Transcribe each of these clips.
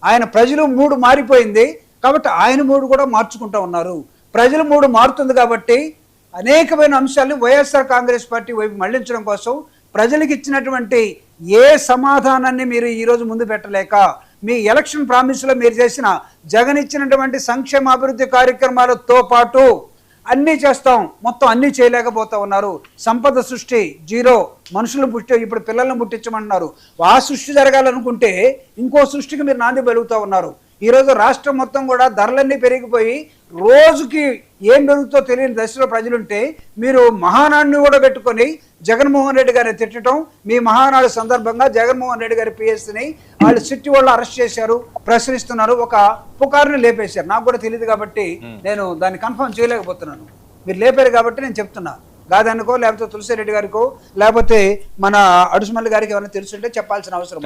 ఆయన ప్రజలు మూడు మారిపోయింది కాబట్టి ఆయన మూడు కూడా మార్చుకుంటా ఉన్నారు. ప్రజల మూడు మారుతుంది కాబట్టి అనేకమైన అంశాలను వైఎస్ఆర్ కాంగ్రెస్ పార్టీ వైపు మళ్లించడం కోసం ప్రజలకు ఇచ్చినటువంటి ఏ సమాధానాన్ని మీరు ఈరోజు ముందు పెట్టలేక మీ ఎలక్షన్ ప్రామిస్లో మీరు చేసిన జగన్ ఇచ్చినటువంటి సంక్షేమ అభివృద్ధి కార్యక్రమాలతో పాటు అన్నీ చేస్తాం, మొత్తం అన్నీ చేయలేకపోతా ఉన్నారు. సంపద సృష్టి జీరో, మనుషులను పుట్టి ఇప్పుడు పిల్లలను పుట్టించమంటున్నారు. ఆ సృష్టి జరగాలనుకుంటే ఇంకో సృష్టికి మీరు నాంది పలుకుతూ ఉన్నారు. ఈరోజు రాష్ట్రం మొత్తం కూడా ధరలన్నీ పెరిగిపోయి రోజుకి ఏం పెరుగుతో తెలియని దశలో ప్రజలుంటే మీరు మహానాడిని కూడా పెట్టుకొని జగన్మోహన్ రెడ్డి గారిని తిట్టడం, మీ మహానాడు సందర్భంగా జగన్మోహన్ రెడ్డి గారి పిఎస్ని వాళ్ళు సిట్టి వాళ్ళు అరెస్ట్ చేశారు, ప్రశ్నిస్తున్నారు, ఒక పుకారుని లేపేశారు. నాకు కూడా తెలియదు కాబట్టి నేను దాన్ని కన్ఫర్మ్ చేయలేకపోతున్నాను. మీరు లేపారు కాబట్టి నేను చెప్తున్నా. గాదన్నకో లేకపోతే తులసిరెడ్డి గారికో లేకపోతే మన అడుసుమల్లి గారికి ఏమైనా తెలుసుంటే చెప్పాల్సిన అవసరం.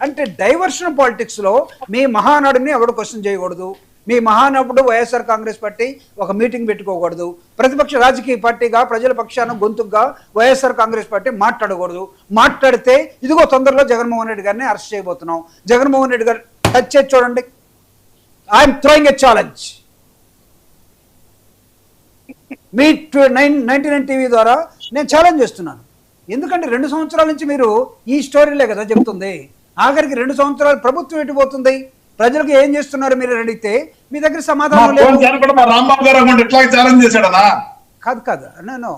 అంటే డైవర్షన్ పాలిటిక్స్లో మీ మహానాడుని ఎవడు క్వశ్చన్ చేయకూడదు, మీ మహానాడు వైఎస్ఆర్ కాంగ్రెస్ పార్టీ ఒక మీటింగ్ పెట్టుకోకూడదు, ప్రతిపక్ష రాజకీయ పార్టీగా ప్రజల పక్షాన గొంతుగా వైఎస్ఆర్ కాంగ్రెస్ పార్టీ మాట్లాడకూడదు. మాట్లాడితే ఇదిగో తొందరలో జగన్మోహన్ రెడ్డి గారిని అరెస్ట్ చేయబోతున్నాం. జగన్మోహన్ రెడ్డి గారు టచ్ చేసి చూడండి, I'm throwing a challenge. Me 99 TV ద్వారా నేను ఛాలెంజ్ చేస్తున్నాను. ఎందుకంటే 2 సంవత్సరాల నుంచి మీరు ఈ స్టోరీలే కదా చెబుతుంది. ఆఖరికి 2 సంవత్సరాలు ప్రభుత్వం ఎటుపోతుంది, ప్రజలకు ఏం చేస్తున్నారు మీరు అడిగితే మీ దగ్గర సమాధానం లేదు. కాదు నేను